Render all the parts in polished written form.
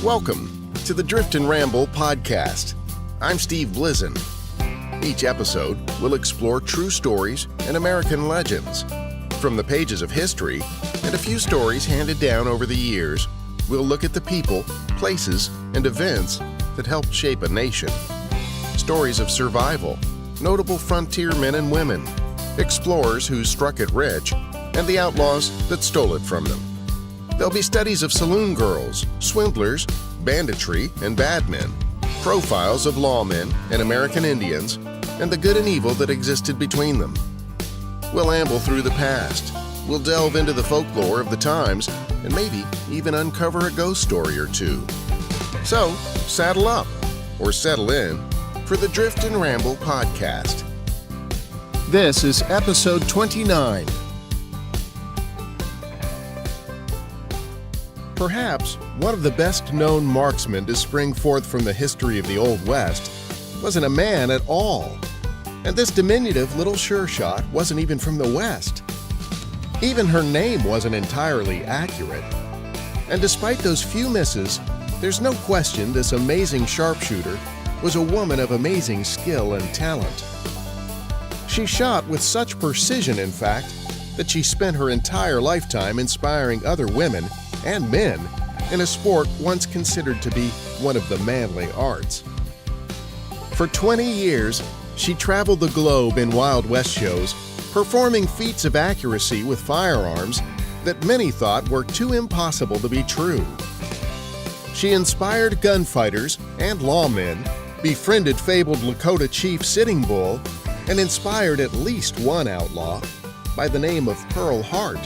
Welcome to the Drift and Ramble podcast. I'm Steve Blizen. Each episode will explore true stories and American legends. From the pages of history and a few stories handed down over the years, we'll look at the people, places, and events that helped shape a nation. Stories of survival, notable frontier men and women, explorers who struck it rich, and the outlaws that stole it from them. There'll be studies of saloon girls, swindlers, banditry, and bad men, profiles of lawmen and American Indians, and the good and evil that existed between them. We'll amble through the past. We'll delve into the folklore of the times and maybe even uncover a ghost story or two. So, saddle up or settle in for the Drift and Ramble podcast. This is episode 29. Perhaps one of the best-known marksmen to spring forth from the history of the Old West wasn't a man at all. And this diminutive little sure shot wasn't even from the West. Even her name wasn't entirely accurate. And despite those few misses, there's no question this amazing sharpshooter was a woman of amazing skill and talent. She shot with such precision, in fact, that she spent her entire lifetime inspiring other women and men in a sport once considered to be one of the manly arts. For 20 years, she traveled the globe in Wild West shows, performing feats of accuracy with firearms that many thought were too impossible to be true. She inspired gunfighters and lawmen, befriended fabled Lakota chief Sitting Bull, and inspired at least one outlaw by the name of Pearl Hart.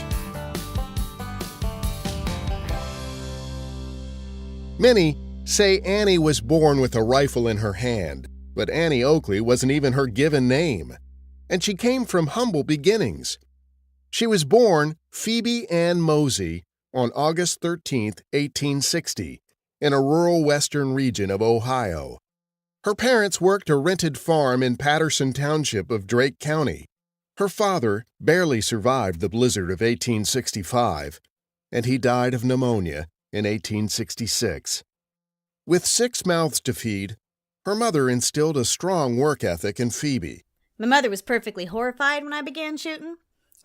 Many say Annie was born with a rifle in her hand, but Annie Oakley wasn't even her given name, and she came from humble beginnings. She was born Phoebe Ann Mosey on August 13, 1860, in a rural western region of Ohio. Her parents worked a rented farm in Patterson Township of Drake County. Her father barely survived the blizzard of 1865, and he died of pneumonia in 1866. With 6 mouths to feed, her mother instilled a strong work ethic in Phoebe. My mother was perfectly horrified when I began shooting.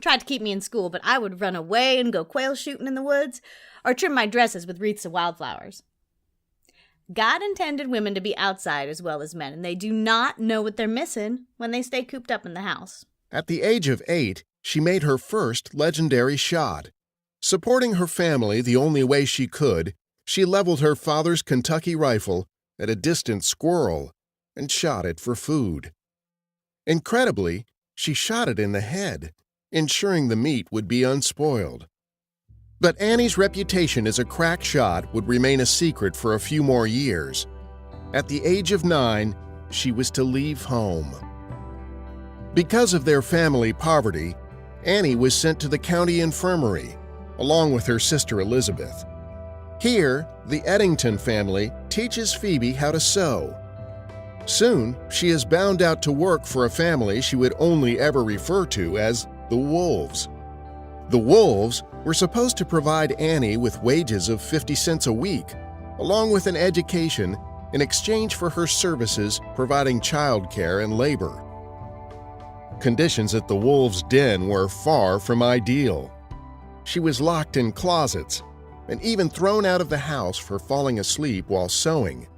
Tried to keep me in school, but I would run away and go quail shooting in the woods or trim my dresses with wreaths of wildflowers. God intended women to be outside as well as men, and they do not know what they're missing when they stay cooped up in the house. At the age of 8, she made her first legendary shot. Supporting her family the only way she could, she leveled her father's Kentucky rifle at a distant squirrel and shot it for food. Incredibly, she shot it in the head, ensuring the meat would be unspoiled. But Annie's reputation as a crack shot would remain a secret for a few more years. At the age of 9, she was to leave home. Because of their family poverty, Annie was sent to the county infirmary, along with her sister Elizabeth. Here, the Eddington family teaches Phoebe how to sew. Soon, she is bound out to work for a family she would only ever refer to as the Wolves. The Wolves were supposed to provide Annie with wages of 50 cents a week, along with an education in exchange for her services providing childcare and labor. Conditions at the Wolves' den were far from ideal. She was locked in closets and even thrown out of the house for falling asleep while sewing.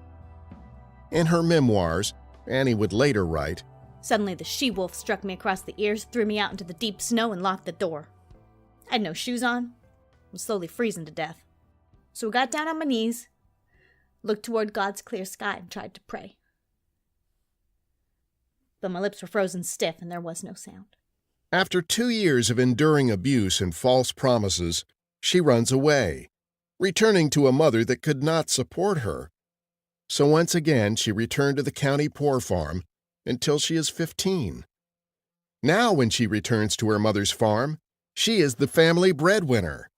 In her memoirs, Annie would later write, "Suddenly the she-wolf struck me across the ears, threw me out into the deep snow, and locked the door. I had no shoes on. I was slowly freezing to death. So I got down on my knees, looked toward God's clear sky, and tried to pray. But my lips were frozen stiff, and there was no sound." After 2 years of enduring abuse and false promises, she runs away, returning to a mother that could not support her. So once again, she returned to the county poor farm until she is 15. Now, when she returns to her mother's farm, she is the family breadwinner.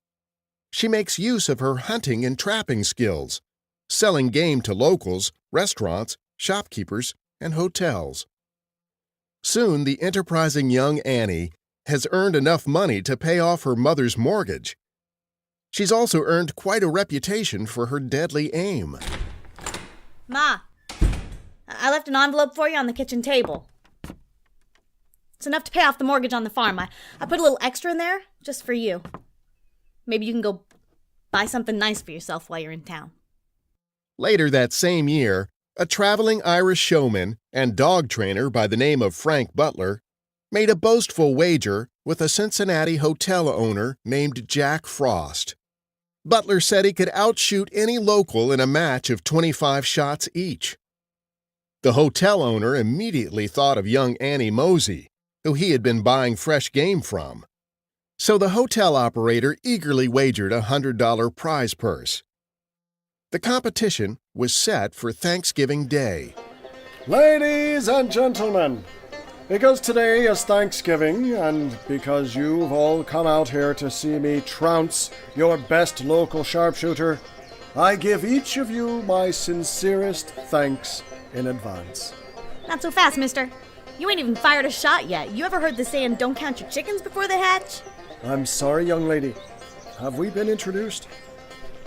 She makes use of her hunting and trapping skills, selling game to locals, restaurants, shopkeepers, and hotels. Soon, the enterprising young Annie has earned enough money to pay off her mother's mortgage. She's also earned quite a reputation for her deadly aim. Ma, I left an envelope for you on the kitchen table. It's enough to pay off the mortgage on the farm. I put a little extra in there just for you. Maybe you can go buy something nice for yourself while you're in town. Later that same year, a traveling Irish showman and dog trainer by the name of Frank Butler made a boastful wager with a Cincinnati hotel owner named Jack Frost. Butler said he could outshoot any local in a match of 25 shots each. The hotel owner immediately thought of young Annie Mosey, who he had been buying fresh game from. So the hotel operator eagerly wagered a $100 prize purse. The competition was set for Thanksgiving Day. Ladies and gentlemen, because today is Thanksgiving and because you've all come out here to see me trounce your best local sharpshooter, I give each of you my sincerest thanks in advance. Not so fast, mister. You ain't even fired a shot yet. You ever heard the saying, don't count your chickens before they hatch? I'm sorry, young lady. Have we been introduced?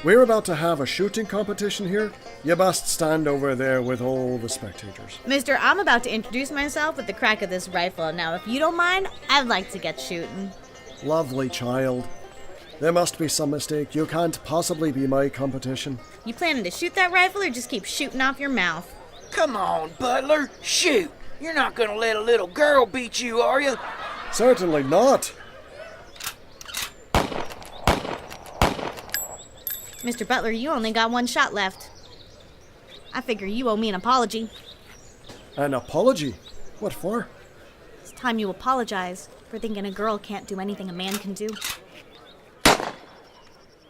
We're about to have a shooting competition here. You must stand over there with all the spectators. Mister, I'm about to introduce myself with the crack of this rifle. Now, if you don't mind, I'd like to get shooting. Lovely child. There must be some mistake. You can't possibly be my competition. You planning to shoot that rifle or just keep shooting off your mouth? Come on, Butler, shoot! You're not gonna let a little girl beat you, are you? Certainly not. Mr. Butler, you only got one shot left. I figure you owe me an apology. An apology? What for? It's time you apologize for thinking a girl can't do anything a man can do.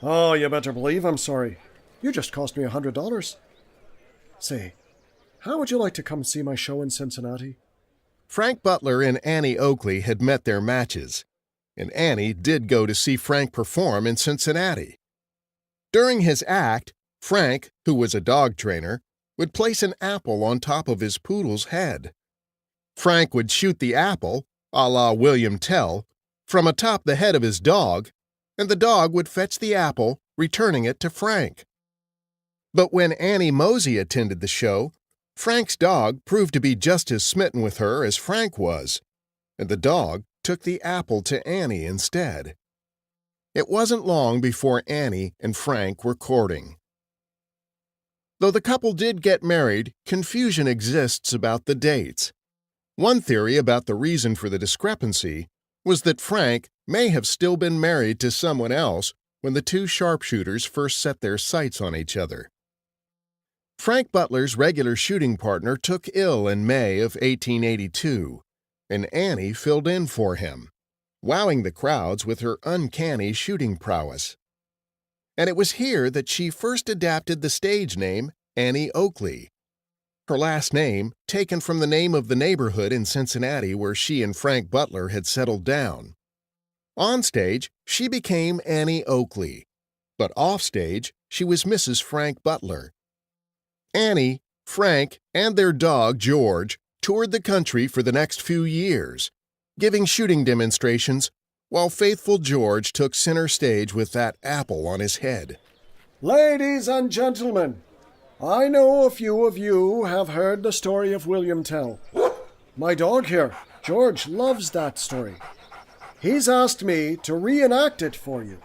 Oh, you better believe I'm sorry. You just cost me $100. Say, how would you like to come see my show in Cincinnati? Frank Butler and Annie Oakley had met their matches, and Annie did go to see Frank perform in Cincinnati. During his act, Frank, who was a dog trainer, would place an apple on top of his poodle's head. Frank would shoot the apple, a la William Tell, from atop the head of his dog, and the dog would fetch the apple, returning it to Frank. But when Annie Mosey attended the show, Frank's dog proved to be just as smitten with her as Frank was, and the dog took the apple to Annie instead. It wasn't long before Annie and Frank were courting. Though the couple did get married, confusion exists about the dates. One theory about the reason for the discrepancy was that Frank may have still been married to someone else when the two sharpshooters first set their sights on each other. Frank Butler's regular shooting partner took ill in May of 1882, and Annie filled in for him, wowing the crowds with her uncanny shooting prowess. And it was here that she first adapted the stage name Annie Oakley, her last name taken from the name of the neighborhood in Cincinnati where she and Frank Butler had settled down. On stage, she became Annie Oakley, but off stage, she was Mrs. Frank Butler. Annie, Frank, and their dog, George, toured the country for the next few years, giving shooting demonstrations, while faithful George took center stage with that apple on his head. Ladies and gentlemen, I know a few of you have heard the story of William Tell. My dog here, George, loves that story. He's asked me to reenact it for you.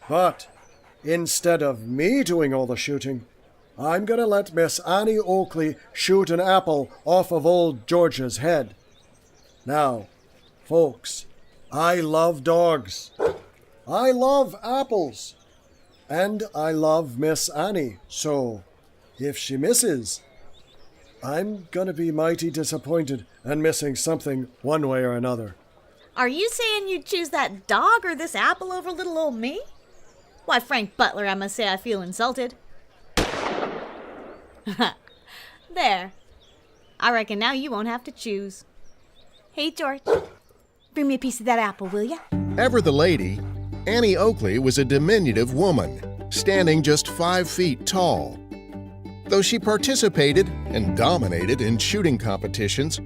But instead of me doing all the shooting, I'm going to let Miss Annie Oakley shoot an apple off of old George's head. Now, folks, I love dogs. I love apples. And I love Miss Annie, so if she misses, I'm going to be mighty disappointed and missing something one way or another. Are you saying you'd choose that dog or this apple over little old me? Why, Frank Butler, I must say I feel insulted. There. I reckon now you won't have to choose. Hey, George. Bring me a piece of that apple, will ya? Ever the lady, Annie Oakley was a diminutive woman, standing just 5 feet tall. Though she participated and dominated in shooting competitions,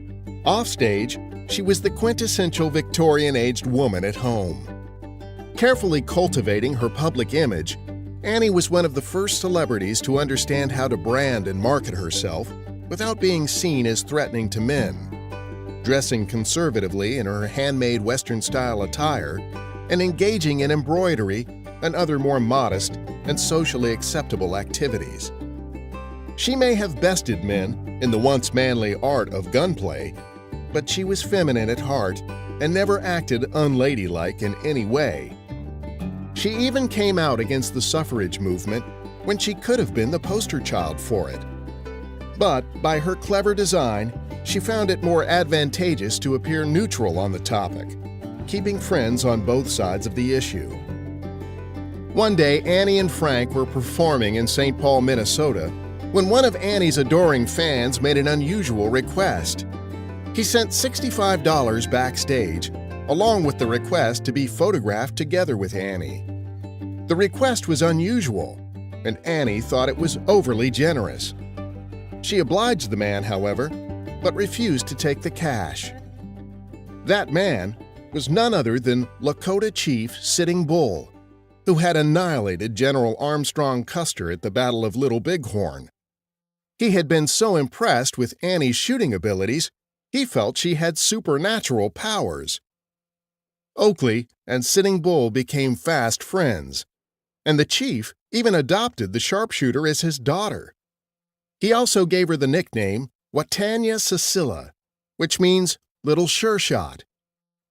offstage, she was the quintessential Victorian-aged woman at home. Carefully cultivating her public image, Annie was one of the first celebrities to understand how to brand and market herself without being seen as threatening to men. Dressing conservatively in her handmade Western-style attire and engaging in embroidery and other more modest and socially acceptable activities. She may have bested men in the once manly art of gunplay, but she was feminine at heart and never acted unladylike in any way. She even came out against the suffrage movement when she could have been the poster child for it. But by her clever design, she found it more advantageous to appear neutral on the topic, keeping friends on both sides of the issue. One day, Annie and Frank were performing in St. Paul, Minnesota, when one of Annie's adoring fans made an unusual request. He sent $65 backstage, along with the request to be photographed together with Annie. The request was unusual, and Annie thought it was overly generous. She obliged the man, however, but refused to take the cash. That man was none other than Lakota Chief Sitting Bull, who had annihilated General Armstrong Custer at the Battle of Little Bighorn. He had been so impressed with Annie's shooting abilities, he felt she had supernatural powers. Oakley and Sitting Bull became fast friends, and the chief even adopted the sharpshooter as his daughter. He also gave her the nickname Watanya Cecilia, which means Little Sure Shot,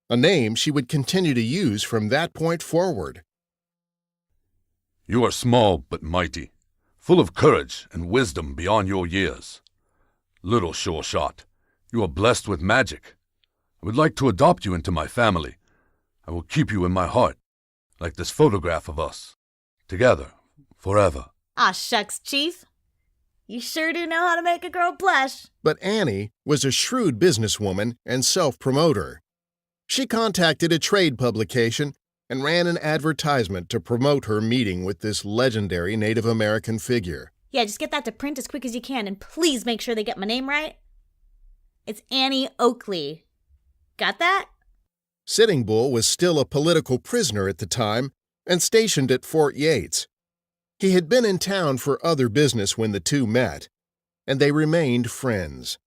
a name she would continue to use from that point forward. You are small but mighty, full of courage and wisdom beyond your years. Little Sure Shot, you are blessed with magic. I would like to adopt you into my family. I will keep you in my heart, like this photograph of us, together, forever. Aw, shucks, Chief. You sure do know how to make a girl blush. But Annie was a shrewd businesswoman and self-promoter. She contacted a trade publication and ran an advertisement to promote her meeting with this legendary Native American figure. Yeah, just get that to print as quick as you can, and please make sure they get my name right. It's Annie Oakley. Got that? Sitting Bull was still a political prisoner at the time and stationed at Fort Yates. He had been in town for other business when the two met, and they remained friends.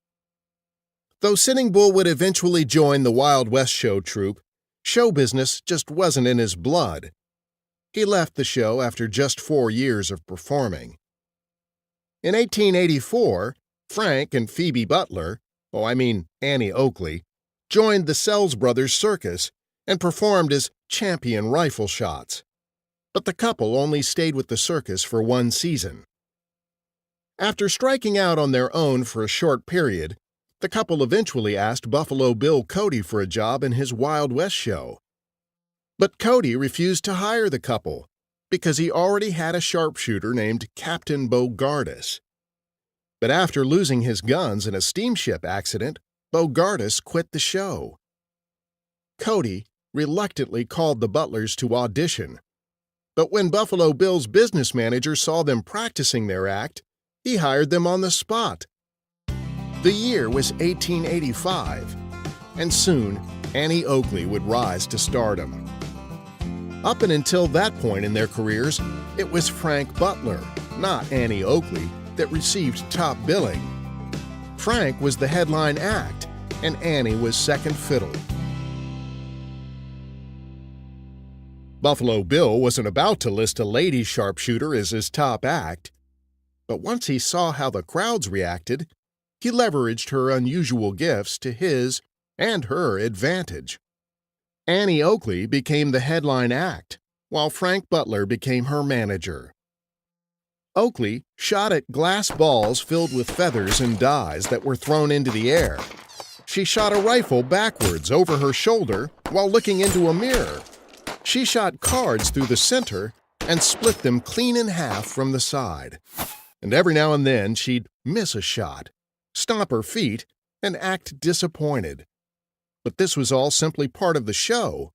Though Sitting Bull would eventually join the Wild West show troupe, show business just wasn't in his blood. He left the show after just 4 years of performing. In 1884, Frank and Phoebe Butler, Annie Oakley, joined the Sells Brothers Circus and performed as champion rifle shots. But the couple only stayed with the circus for 1 season. After striking out on their own for a short period, the couple eventually asked Buffalo Bill Cody for a job in his Wild West show. But Cody refused to hire the couple because he already had a sharpshooter named Captain Bogardus. But after losing his guns in a steamship accident, Bogardus quit the show. Cody reluctantly called the Butlers to audition, but when Buffalo Bill's business manager saw them practicing their act, he hired them on the spot. The year was 1885, and soon Annie Oakley would rise to stardom. Up and until that point in their careers, it was Frank Butler, not Annie Oakley, that received top billing. Frank was the headline act, and Annie was second fiddle. Buffalo Bill wasn't about to list a lady sharpshooter as his top act, but once he saw how the crowds reacted, he leveraged her unusual gifts to his and her advantage. Annie Oakley became the headline act, while Frank Butler became her manager. Oakley shot at glass balls filled with feathers and dyes that were thrown into the air. She shot a rifle backwards over her shoulder while looking into a mirror. She shot cards through the center and split them clean in half from the side. And every now and then she'd miss a shot, stomp her feet, and act disappointed. But this was all simply part of the show.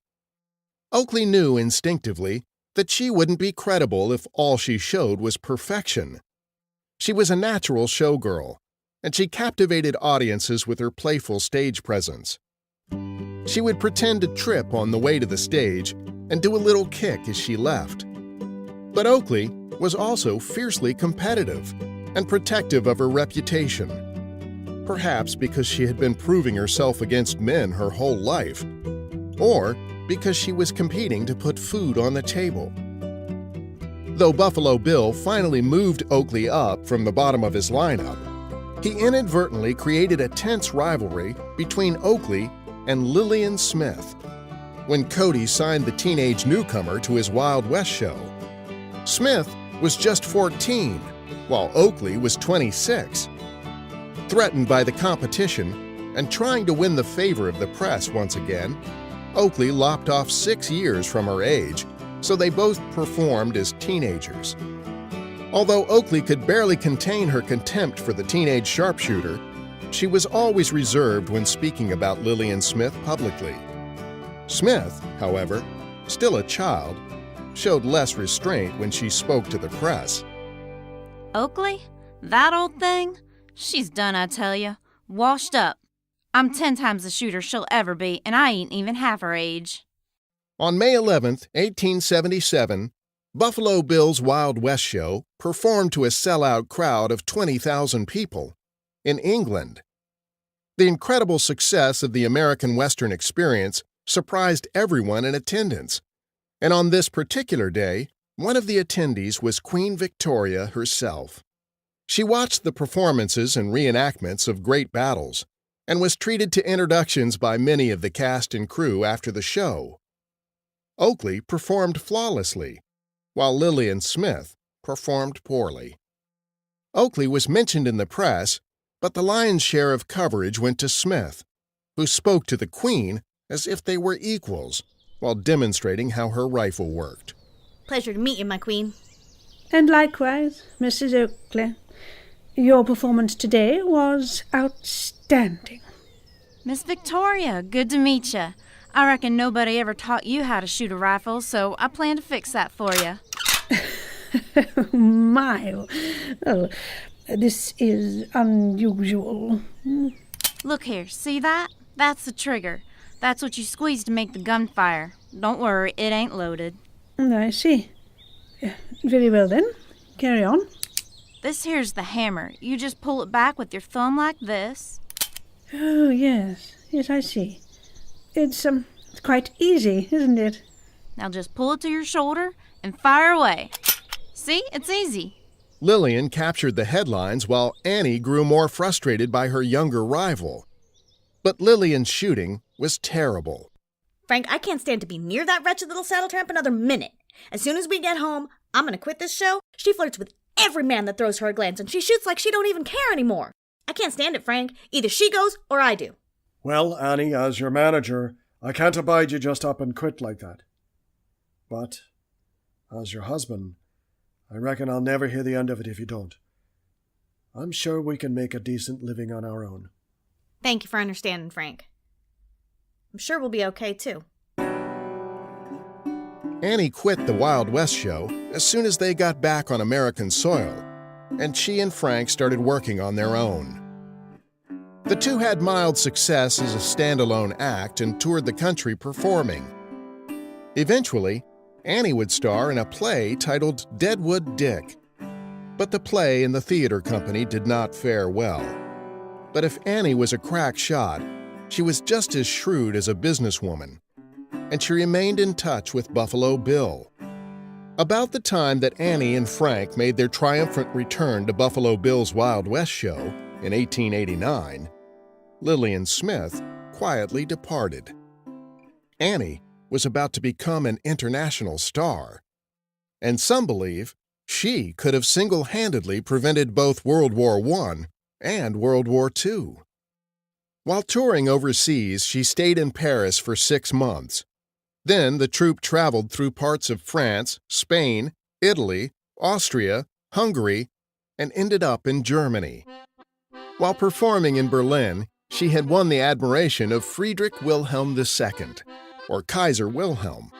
Oakley knew instinctively that she wouldn't be credible if all she showed was perfection. She was a natural showgirl, and she captivated audiences with her playful stage presence. She would pretend to trip on the way to the stage and do a little kick as she left. But Oakley was also fiercely competitive and protective of her reputation, perhaps because she had been proving herself against men her whole life, or because she was competing to put food on the table. Though Buffalo Bill finally moved Oakley up from the bottom of his lineup, he inadvertently created a tense rivalry between Oakley and Lillian Smith when Cody signed the teenage newcomer to his Wild West show. Smith was just 14, while Oakley was 26. Threatened by the competition and trying to win the favor of the press once again, Oakley lopped off 6 years from her age, so they both performed as teenagers. Although Oakley could barely contain her contempt for the teenage sharpshooter, she was always reserved when speaking about Lillian Smith publicly. Smith, however, still a child, showed less restraint when she spoke to the press. Oakley? That old thing? She's done, I tell you. Washed up. I'm 10 times the shooter she'll ever be, and I ain't even half her age. On May 11, 1877, Buffalo Bill's Wild West show performed to a sellout crowd of 20,000 people in England. The incredible success of the American Western experience surprised everyone in attendance, and on this particular day, one of the attendees was Queen Victoria herself. She watched the performances and reenactments of great battles and was treated to introductions by many of the cast and crew after the show. Oakley performed flawlessly, while Lillian Smith performed poorly. Oakley was mentioned in the press, but the lion's share of coverage went to Smith, who spoke to the Queen as if they were equals, while demonstrating how her rifle worked. Pleasure to meet you, my queen. And likewise, Mrs. Oakley. Your performance today was outstanding. Miss Victoria, good to meet you. I reckon nobody ever taught you how to shoot a rifle, so I plan to fix that for you. My, well, this is unusual. Look here, see that? That's the trigger. That's what you squeeze to make the gun fire. Don't worry, it ain't loaded. I see. Very well then. Carry on. This here's the hammer. You just pull it back with your thumb like this. Oh, yes. Yes, I see. It's quite easy, isn't it? Now just pull it to your shoulder and fire away. See? It's easy. Lillian captured the headlines while Annie grew more frustrated by her younger rival. But Lillian's shooting was terrible. Frank, I can't stand to be near that wretched little saddle tramp another minute. As soon as we get home, I'm gonna quit this show. She flirts with every man that throws her a glance, and she shoots like she don't even care anymore. I can't stand it, Frank. Either she goes or I do. Well, Annie, as your manager, I can't abide you just up and quit like that. But, as your husband, I reckon I'll never hear the end of it if you don't. I'm sure we can make a decent living on our own. Thank you for understanding, Frank. I'm sure we'll be okay, too. Annie quit the Wild West show as soon as they got back on American soil, and she and Frank started working on their own. The two had mild success as a standalone act and toured the country performing. Eventually, Annie would star in a play titled Deadwood Dick, but the play and the theater company did not fare well. But if Annie was a crack shot, she was just as shrewd as a businesswoman, and she remained in touch with Buffalo Bill. About the time that Annie and Frank made their triumphant return to Buffalo Bill's Wild West show in 1889, Lillian Smith quietly departed. Annie was about to become an international star, and some believe she could have single-handedly prevented both World War I and World War II. While touring overseas, she stayed in Paris for 6 months. Then the troupe traveled through parts of France, Spain, Italy, Austria, Hungary, and ended up in Germany. While performing in Berlin, she had won the admiration of Friedrich Wilhelm II, or Kaiser Wilhelm,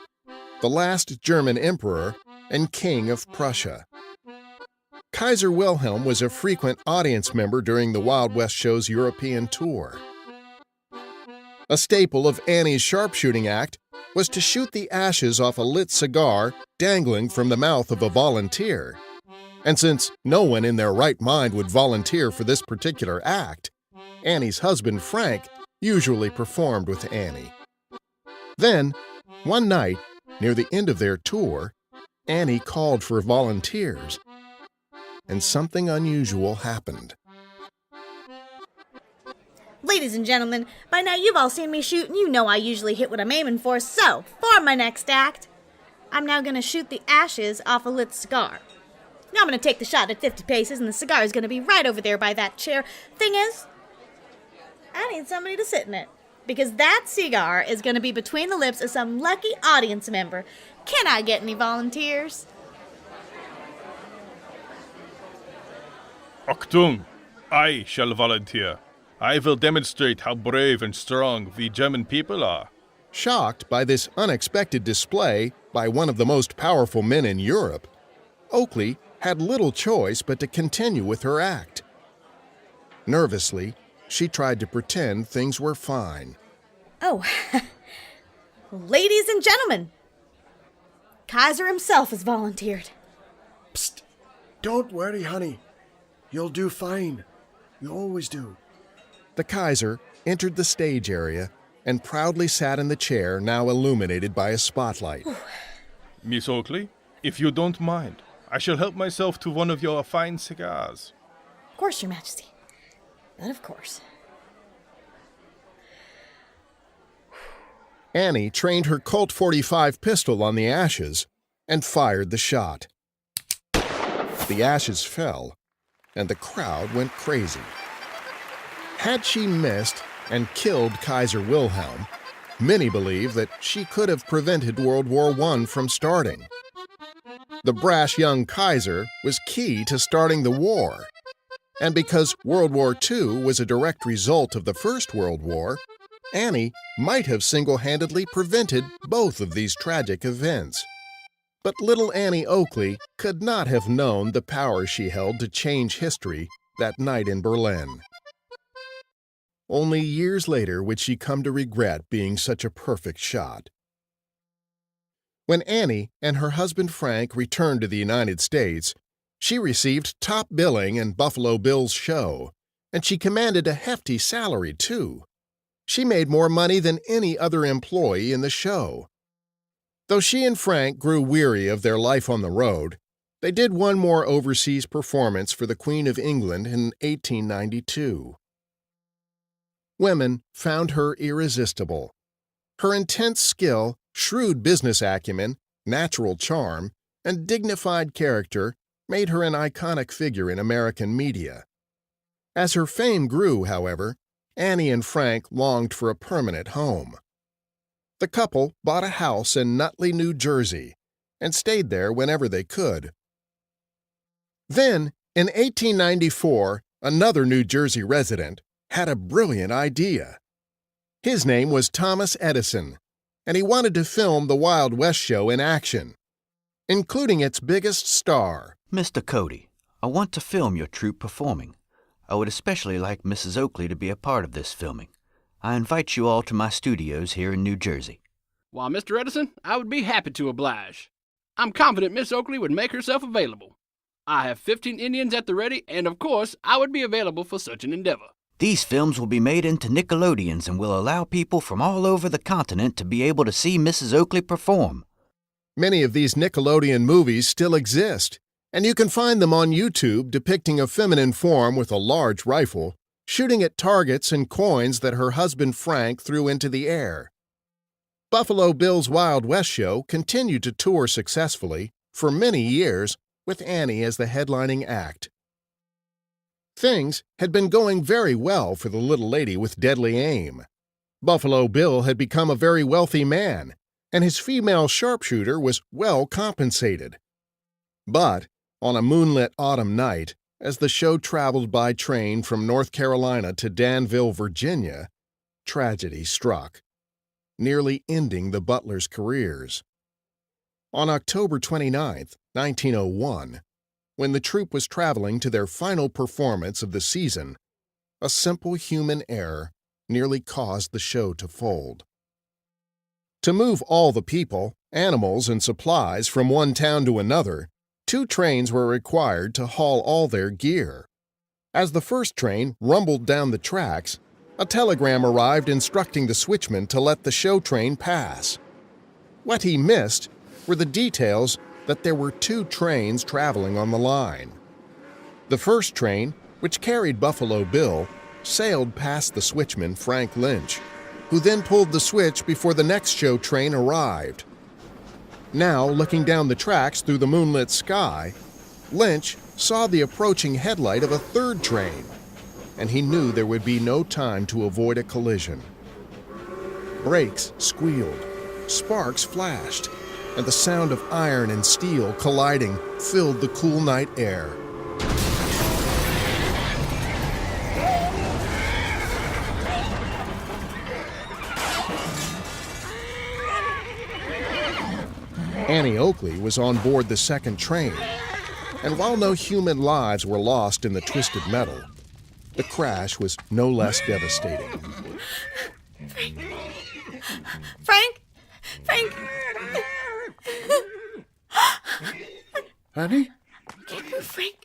the last German emperor and king of Prussia. Kaiser Wilhelm was a frequent audience member during the Wild West show's European tour. A staple of Annie's sharpshooting act was to shoot the ashes off a lit cigar dangling from the mouth of a volunteer. And since no one in their right mind would volunteer for this particular act, Annie's husband Frank usually performed with Annie. Then, one night, near the end of their tour, Annie called for volunteers, and something unusual happened. Ladies and gentlemen, by now you've all seen me shoot and you know I usually hit what I'm aiming for, so for my next act, I'm now going to shoot the ashes off a lit cigar. Now I'm going to take the shot at 50 paces and the cigar is going to be right over there by that chair. Thing is, I need somebody to sit in it, because that cigar is going to be between the lips of some lucky audience member. Can I get any volunteers? Achtung! I shall volunteer. I will demonstrate how brave and strong we German people are. Shocked by this unexpected display by one of the most powerful men in Europe, Oakley had little choice but to continue with her act. Nervously, she tried to pretend things were fine. Oh, ladies and gentlemen, Kaiser himself has volunteered. Psst! Don't worry, honey. You'll do fine. You always do. The Kaiser entered the stage area and proudly sat in the chair now illuminated by a spotlight. Miss Oakley, if you don't mind, I shall help myself to one of your fine cigars. Of course, Your Majesty. But of course. Annie trained her Colt .45 pistol on the ashes and fired the shot. The ashes fell, and the crowd went crazy. Had she missed and killed Kaiser Wilhelm, many believe that she could have prevented World War I from starting. The brash young Kaiser was key to starting the war. And because World War II was a direct result of the First World War, Annie might have single-handedly prevented both of these tragic events. But little Annie Oakley could not have known the power she held to change history that night in Berlin. Only years later would she come to regret being such a perfect shot. When Annie and her husband Frank returned to the United States, she received top billing in Buffalo Bill's show, and she commanded a hefty salary, too. She made more money than any other employee in the show. Though she and Frank grew weary of their life on the road, they did one more overseas performance for the Queen of England in 1892. Women found her irresistible. Her intense skill, shrewd business acumen, natural charm, and dignified character made her an iconic figure in American media. As her fame grew, however, Annie and Frank longed for a permanent home. The couple bought a house in Nutley, New Jersey, and stayed there whenever they could. Then, in 1894, another New Jersey resident had a brilliant idea. His name was Thomas Edison, and he wanted to film the Wild West show in action, including its biggest star. Mr. Cody, I want to film your troupe performing. I would especially like Mrs. Oakley to be a part of this filming. I invite you all to my studios here in New Jersey. Why, Mr. Edison, I would be happy to oblige. I'm confident Miss Oakley would make herself available. I have 15 Indians at the ready, and of course, I would be available for such an endeavor. These films will be made into Nickelodeons and will allow people from all over the continent to be able to see Mrs. Oakley perform. Many of these Nickelodeon movies still exist, and you can find them on YouTube depicting a feminine form with a large rifle, shooting at targets and coins that her husband Frank threw into the air. Buffalo Bill's Wild West show continued to tour successfully for many years with Annie as the headlining act. Things had been going very well for the little lady with deadly aim. Buffalo Bill had become a very wealthy man, and his female sharpshooter was well compensated. But on a moonlit autumn night, as the show traveled by train from North Carolina to Danville, Virginia, tragedy struck, nearly ending the Butlers' careers. On October 29, 1901, when the troupe was traveling to their final performance of the season, a simple human error nearly caused the show to fold. To move all the people, animals, and supplies from one town to another, 2 trains were required to haul all their gear. As the first train rumbled down the tracks, a telegram arrived instructing the switchman to let the show train pass. What he missed were the details that there were 2 trains traveling on the line. The first train, which carried Buffalo Bill, sailed past the switchman, Frank Lynch, who then pulled the switch before the next show train arrived. Now, looking down the tracks through the moonlit sky, Lynch saw the approaching headlight of a 3rd train, and he knew there would be no time to avoid a collision. Brakes squealed, sparks flashed, and the sound of iron and steel colliding filled the cool night air. Annie Oakley was on board the second train, and while no human lives were lost in the twisted metal, the crash was no less devastating. Frank! Frank! Annie? I can't move, Frank.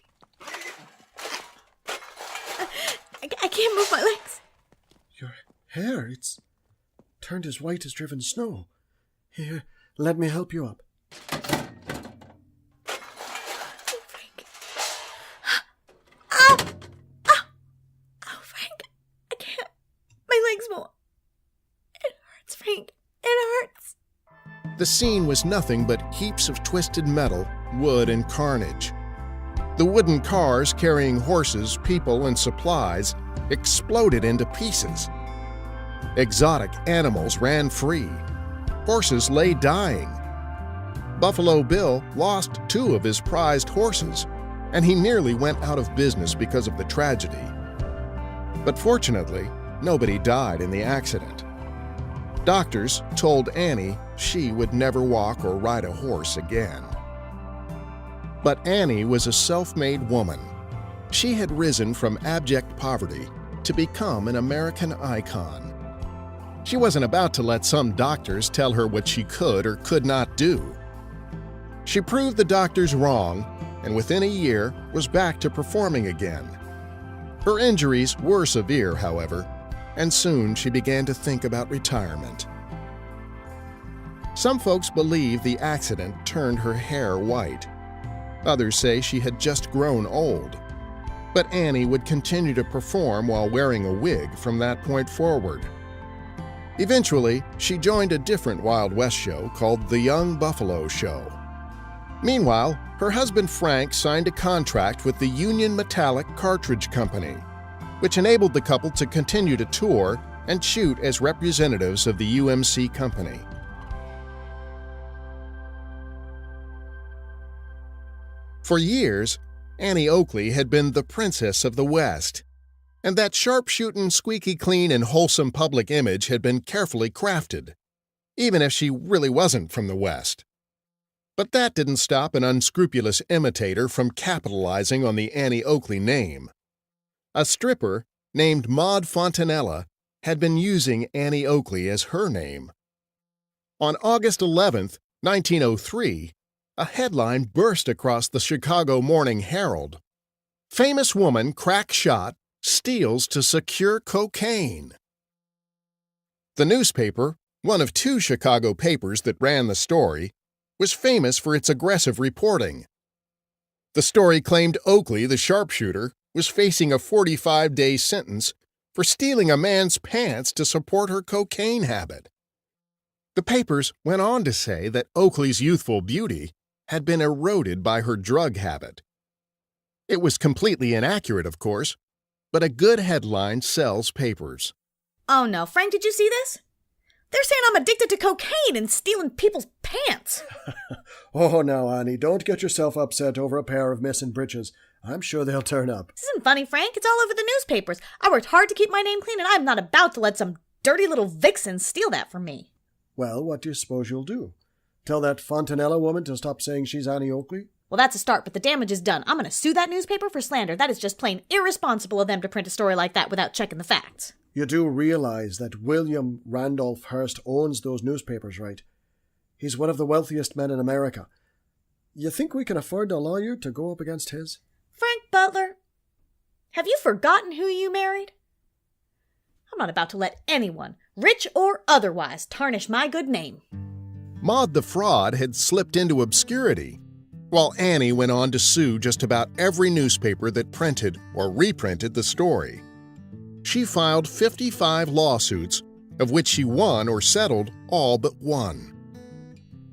I can't move my legs. Your hair, it's turned as white as driven snow. Here, let me help you up. Frank. Ow! Ow! Oh, Frank. I can't. My legs won't. It hurts, Frank. It hurts. The scene was nothing but heaps of twisted metal, wood, and carnage. The wooden cars carrying horses, people, and supplies exploded into pieces. Exotic animals ran free. Horses lay dying. Buffalo Bill lost 2 of his prized horses, and he nearly went out of business because of the tragedy. But fortunately, nobody died in the accident. Doctors told Annie she would never walk or ride a horse again. But Annie was a self-made woman. She had risen from abject poverty to become an American icon. She wasn't about to let some doctors tell her what she could or could not do. She proved the doctors wrong, and within a year was back to performing again. Her injuries were severe, however, and soon she began to think about retirement. Some folks believe the accident turned her hair white. Others say she had just grown old. But Annie would continue to perform while wearing a wig from that point forward. Eventually, she joined a different Wild West show called The Young Buffalo Show. Meanwhile, her husband Frank signed a contract with the Union Metallic Cartridge Company, which enabled the couple to continue to tour and shoot as representatives of the UMC company. For years, Annie Oakley had been the princess of the West, and that sharpshooting, squeaky clean, and wholesome public image had been carefully crafted, even if she really wasn't from the West. But that didn't stop an unscrupulous imitator from capitalizing on the Annie Oakley name. A stripper named Maud Fontanella had been using Annie Oakley as her name. On August 11, 1903, a headline burst across the Chicago Morning Herald. Famous woman crack shot, steals to secure cocaine. The newspaper, one of 2 Chicago papers that ran the story, was famous for its aggressive reporting. The story claimed Oakley, the sharpshooter, was facing a 45-day sentence for stealing a man's pants to support her cocaine habit. The papers went on to say that Oakley's youthful beauty had been eroded by her drug habit. It was completely inaccurate, of course, but a good headline sells papers. Oh no, Frank, did you see this? They're saying I'm addicted to cocaine and stealing people's pants. Oh, now, Annie, don't get yourself upset over a pair of missing breeches. I'm sure they'll turn up. This isn't funny, Frank. It's all over the newspapers. I worked hard to keep my name clean, and I'm not about to let some dirty little vixen steal that from me. Well, what do you suppose you'll do? Tell that Fontanella woman to stop saying she's Annie Oakley? Well, that's a start, but the damage is done. I'm going to sue that newspaper for slander. That is just plain irresponsible of them to print a story like that without checking the facts. You do realize that William Randolph Hearst owns those newspapers, right? He's one of the wealthiest men in America. You think we can afford a lawyer to go up against his? Frank Butler, have you forgotten who you married? I'm not about to let anyone, rich or otherwise, tarnish my good name. Maud the fraud had slipped into obscurity, while Annie went on to sue just about every newspaper that printed or reprinted the story. She filed 55 lawsuits, of which she won or settled all but one.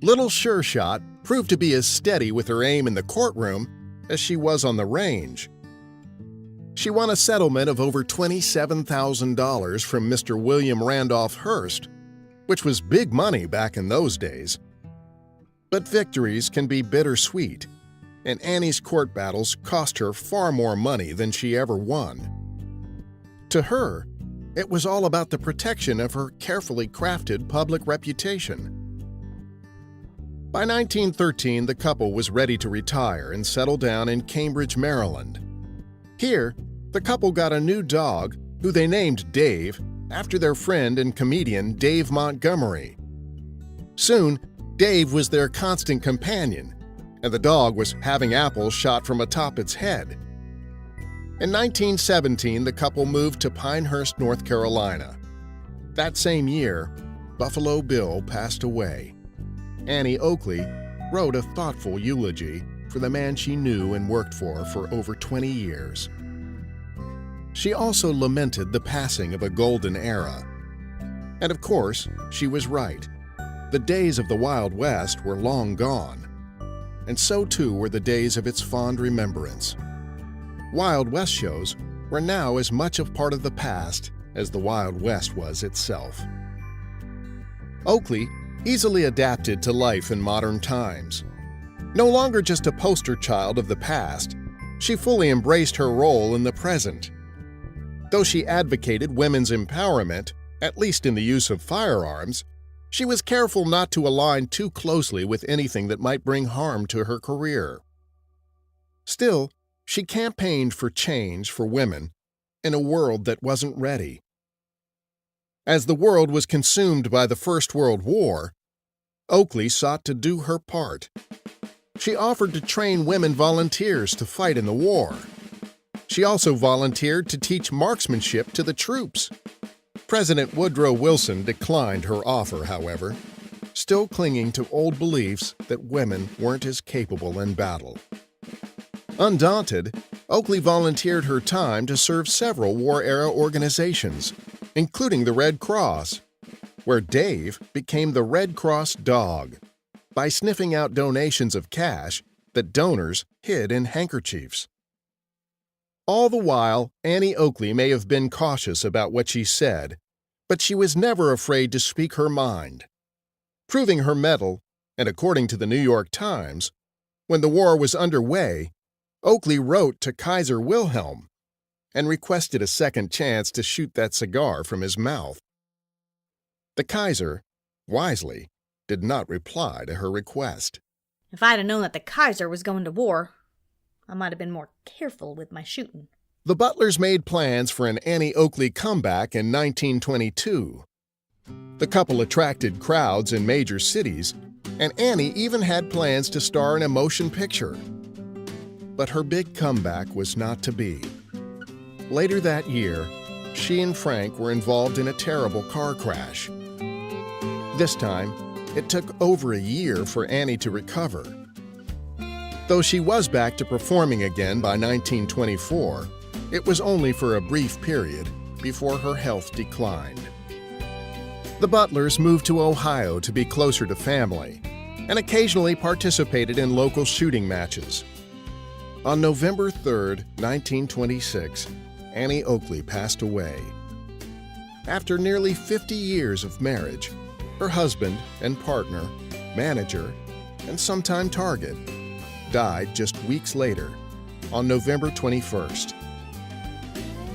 Little Sure Shot proved to be as steady with her aim in the courtroom as she was on the range. She won a settlement of over $27,000 from Mr. William Randolph Hearst, which was big money back in those days. But victories can be bittersweet, and Annie's court battles cost her far more money than she ever won. To her, it was all about the protection of her carefully crafted public reputation. By 1913, the couple was ready to retire and settle down in Cambridge, Maryland. Here, the couple got a new dog, who they named Dave, after their friend and comedian Dave Montgomery. Soon, Dave was their constant companion, and the dog was having apples shot from atop its head. In 1917, the couple moved to Pinehurst, North Carolina. That same year, Buffalo Bill passed away. Annie Oakley wrote a thoughtful eulogy for the man she knew and worked for over 20 years. She also lamented the passing of a golden era. And of course, she was right. The days of the Wild West were long gone, and so too were the days of its fond remembrance. Wild West shows were now as much a part of the past as the Wild West was itself. Oakley easily adapted to life in modern times. No longer just a poster child of the past, she fully embraced her role in the present. Though she advocated women's empowerment, at least in the use of firearms, she was careful not to align too closely with anything that might bring harm to her career. Still, she campaigned for change for women in a world that wasn't ready. As the world was consumed by the First World War, Oakley sought to do her part. She offered to train women volunteers to fight in the war. She also volunteered to teach marksmanship to the troops. President Woodrow Wilson declined her offer, however, still clinging to old beliefs that women weren't as capable in battle. Undaunted, Oakley volunteered her time to serve several war-era organizations, including the Red Cross, where Dave became the Red Cross dog by sniffing out donations of cash that donors hid in handkerchiefs. All the while, Annie Oakley may have been cautious about what she said, but she was never afraid to speak her mind. Proving her mettle, and according to the New York Times, when the war was underway, Oakley wrote to Kaiser Wilhelm and requested a second chance to shoot that cigar from his mouth. The Kaiser, wisely, did not reply to her request. If I'd have known that the Kaiser was going to war, I might have been more careful with my shooting. The Butlers made plans for an Annie Oakley comeback in 1922. The couple attracted crowds in major cities, and Annie even had plans to star in a motion picture. But her big comeback was not to be. Later that year, she and Frank were involved in a terrible car crash. This time, it took over a year for Annie to recover. Though she was back to performing again by 1924, it was only for a brief period before her health declined. The Butlers moved to Ohio to be closer to family and occasionally participated in local shooting matches. On November 3, 1926, Annie Oakley passed away. After nearly 50 years of marriage, her husband and partner, manager, and sometime target died just weeks later, on November 21st.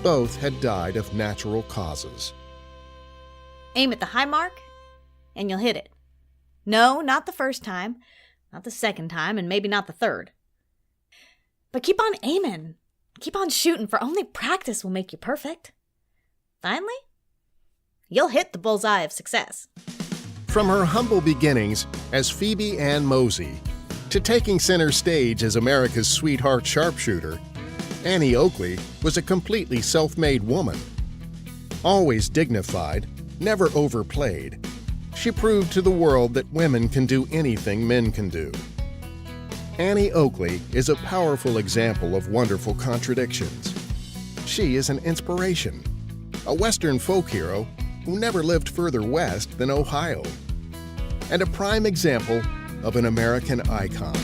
Both had died of natural causes. Aim at the high mark, and you'll hit it. No, not the first time, not the second time, and maybe not the third. But keep on aiming. Keep on shooting, for only practice will make you perfect. Finally, you'll hit the bullseye of success. From her humble beginnings as Phoebe Ann Mosey to taking center stage as America's sweetheart sharpshooter, Annie Oakley was a completely self-made woman. Always dignified, never overplayed, she proved to the world that women can do anything men can do. Annie Oakley is a powerful example of wonderful contradictions. She is an inspiration, a Western folk hero who never lived further west than Ohio, and a prime example of an American icon.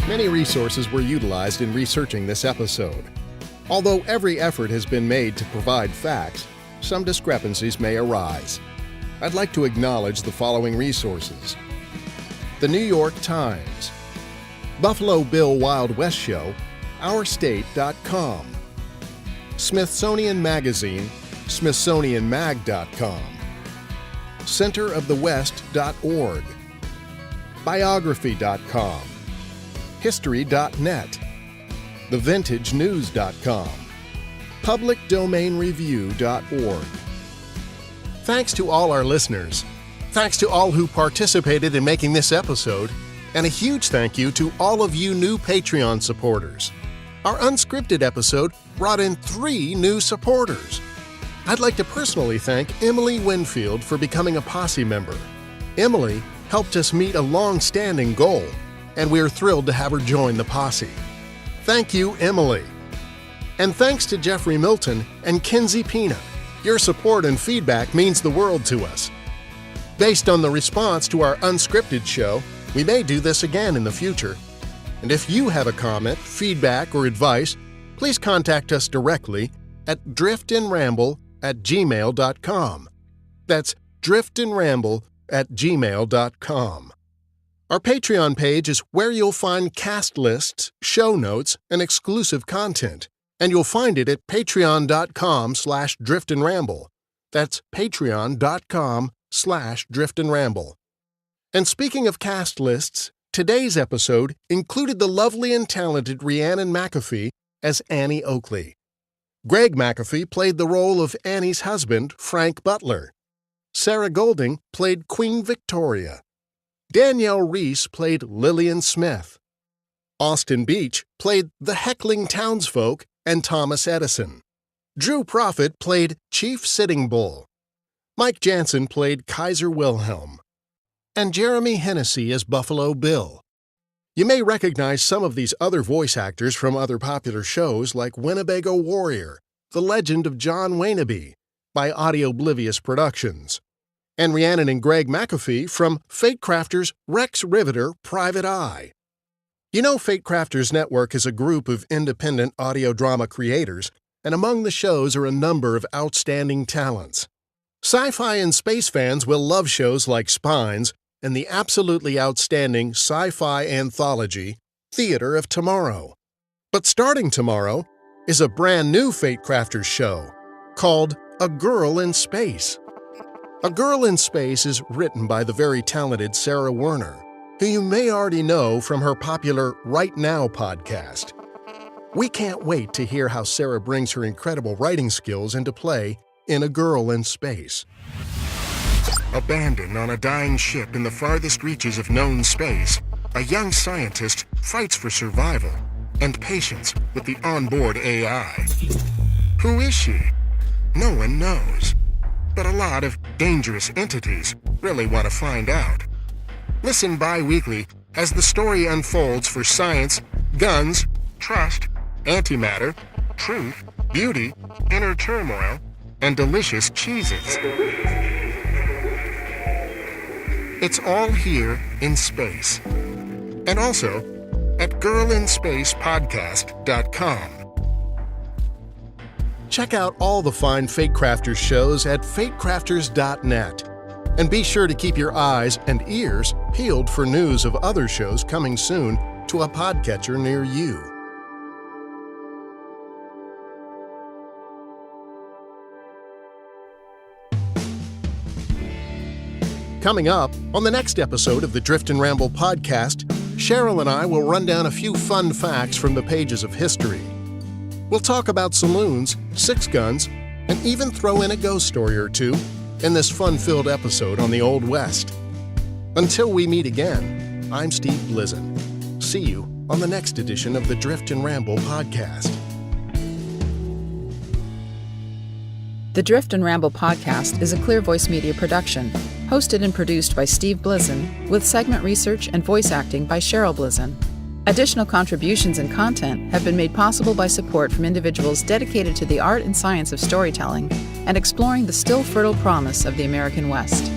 Many resources were utilized in researching this episode. Although every effort has been made to provide facts, some discrepancies may arise. I'd like to acknowledge the following resources: The New York Times, Buffalo Bill Wild West Show, OurState.com, Smithsonian Magazine, SmithsonianMag.com, CenterOfTheWest.org, Biography.com, History.net, TheVintageNews.com, PublicDomainReview.org. Thanks to all our listeners. Thanks to all who participated in making this episode. And a huge thank you to all of you new Patreon supporters. Our unscripted episode brought in 3 new supporters. I'd like to personally thank Emily Winfield for becoming a posse member. Emily helped us meet a long-standing goal, and we're thrilled to have her join the posse. Thank you, Emily. And thanks to Jeffrey Milton and Kinsey Pina. Your support and feedback means the world to us. Based on the response to our unscripted show, we may do this again in the future. And if you have a comment, feedback, or advice, please contact us directly at driftandramble@gmail.com. That's driftandramble@gmail.com. Our Patreon page is where you'll find cast lists, show notes, and exclusive content. And you'll find it at patreon.com/driftandramble. That's patreon.com/driftandramble. And speaking of cast lists, today's episode included the lovely and talented Rhiannon McAfee as Annie Oakley. Greg McAfee played the role of Annie's husband, Frank Butler. Sarah Golding played Queen Victoria. Danielle Reese played Lillian Smith. Austin Beach played the heckling townsfolk and Thomas Edison. Drew Prophet played Chief Sitting Bull. Mike Jansen played Kaiser Wilhelm. And Jeremy Hennessy as Buffalo Bill. You may recognize some of these other voice actors from other popular shows like Winnebago Warrior, The Legend of John Waynaby, by Audioblivious Productions, and Rhiannon and Greg McAfee from Fatecrafters' Rex Riveter Private Eye. You know, Fatecrafters Network is a group of independent audio drama creators, and among the shows are a number of outstanding talents. Sci-fi and space fans will love shows like Spines and the absolutely outstanding sci-fi anthology, Theater of Tomorrow. But starting tomorrow is a brand new Fatecrafters show called A Girl in Space. A Girl in Space is written by the very talented Sarah Werner, who you may already know from her popular Right Now podcast. We can't wait to hear how Sarah brings her incredible writing skills into play in A Girl in Space. Abandoned on a dying ship in the farthest reaches of known space, a young scientist fights for survival and patience with the onboard AI. Who is she? No one knows. But a lot of dangerous entities really want to find out. Listen bi-weekly as the story unfolds for science, guns, trust, antimatter, truth, beauty, inner turmoil, and delicious cheeses. It's all here in space. And also at girlinspacepodcast.com. Check out all the fine Fatecrafters shows at fatecrafters.net. And be sure to keep your eyes and ears peeled for news of other shows coming soon to a podcatcher near you. Coming up, on the next episode of the Drift and Ramble podcast, Cheryl and I will run down a few fun facts from the pages of history. We'll talk about saloons, six guns, and even throw in a ghost story or two in this fun-filled episode on the Old West. Until we meet again, I'm Steve Blizen. See you on the next edition of the Drift and Ramble podcast. The Drift and Ramble podcast is a Clear Voice Media production, hosted and produced by Steve Blizen, with segment research and voice acting by Cheryl Blizen. Additional contributions and content have been made possible by support from individuals dedicated to the art and science of storytelling and exploring the still fertile promise of the American West.